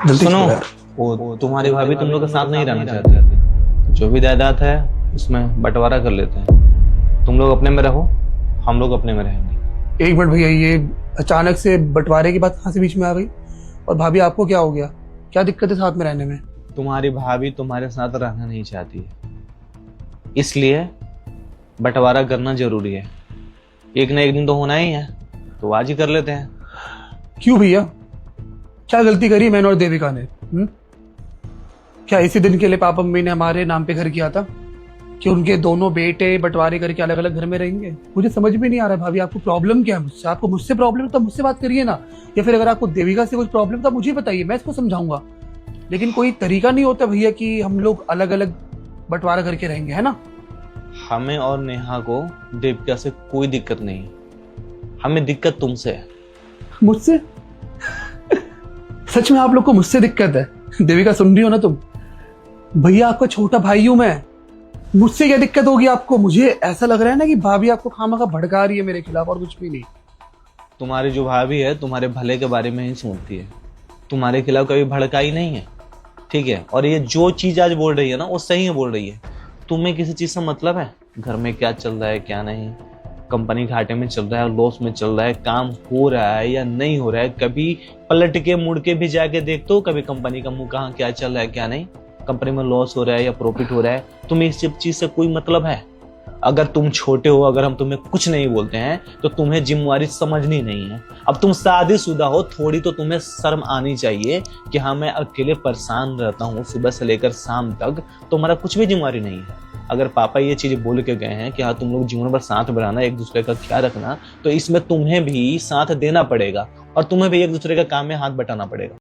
जल्दी सुनो, करो यार। वो तुम्हारी भाभी तुम लोग के साथ नहीं रहना चाहती। जो भी जायदाद है उसमें बंटवारा कर लेते हैं। तुम लोग अपने में रहो, हम लोग अपने में रहेंगे। एक मिनट भैया, ये अचानक से बंटवारे की बात कहाँ से बीच में आ गई? और भाभी आपको क्या हो गया? क्या दिक्कत है साथ में रहने में? तुम्हारी भाभी तुम्हारे साथ रहना नहीं चाहती है, इसलिए बंटवारा करना जरूरी है। एक ना एक दिन तो होना ही है, तो आज ही कर लेते हैं। क्यों भैया, क्या गलती करी मैंने और देविका ने? क्या इसी दिन के लिए पापा मम्मी ने हमारे नाम पे घर किया था कि उनके दोनों बेटे बंटवारे करके अलग अलग घर में रहेंगे? मुझे समझ में नहीं आ रहा है भाभी, आपको प्रॉब्लम क्या है मुझसे? आपको मुझसे प्रॉब्लम है तो मुझसे बात करिए ना, या फिर अगर आपको देविका से कुछ प्रॉब्लम तो मुझे बताइए, मैं इसको समझाऊंगा। लेकिन कोई तरीका नहीं होता भैया कि हम लोग अलग अलग बंटवारा करके रहेंगे, है ना? हमें और नेहा को देविका से कोई दिक्कत नहीं है, हमें दिक्कत तुमसे है। मुझसे? सच में आप लोग को मुझसे दिक्कत है? देविका सुन रही हो ना तुम? भैया आपका छोटा भाई हूं मैं, मुझसे क्या दिक्कत होगी आपको? मुझे ऐसा लग रहा है ना कि भाभी आपको खामखा भड़का रही है मेरे खिलाफ, और कुछ भी नहीं। तुम्हारी जो भाभी है तुम्हारे भले के बारे में ही सोचती है, तुम्हारे खिलाफ कभी भड़काई नहीं है, ठीक है? और ये जो चीज आज बोल रही है ना वो सही है बोल रही है। तुम्हें किसी चीज से मतलब है? घर में क्या चल रहा है क्या नहीं, कंपनी घाटे में चल रहा है, लॉस में चल रहा है, काम हो रहा है या नहीं हो रहा है? कभी पलट के मुड़ के भी जाके देखते हो कभी कंपनी का मुंह कहाँ क्या चल रहा है क्या नहीं, कंपनी में लॉस हो रहा है या प्रॉफिट हो रहा है? तुम्हें इस सब चीज से कोई मतलब है? अगर तुम छोटे हो, अगर हम तुम्हें कुछ नहीं बोलते हैं तो तुम्हें जिम्मेवारी समझनी नहीं है। अब तुम शादीशुदा हो, थोड़ी तो तुम्हें शर्म आनी चाहिए कि हाँ मैं अकेले परेशान रहता हूँ सुबह से लेकर शाम तक, तुम्हारा कुछ भी जिम्मेवारी नहीं है। अगर पापा ये चीज बोल के गए हैं कि हाँ तुम लोग जीवन भर साथ में रहना, एक दूसरे का ख्याल रखना, तो इसमें तुम्हें भी साथ देना पड़ेगा और तुम्हें भी एक दूसरे का काम में हाथ बटाना पड़ेगा।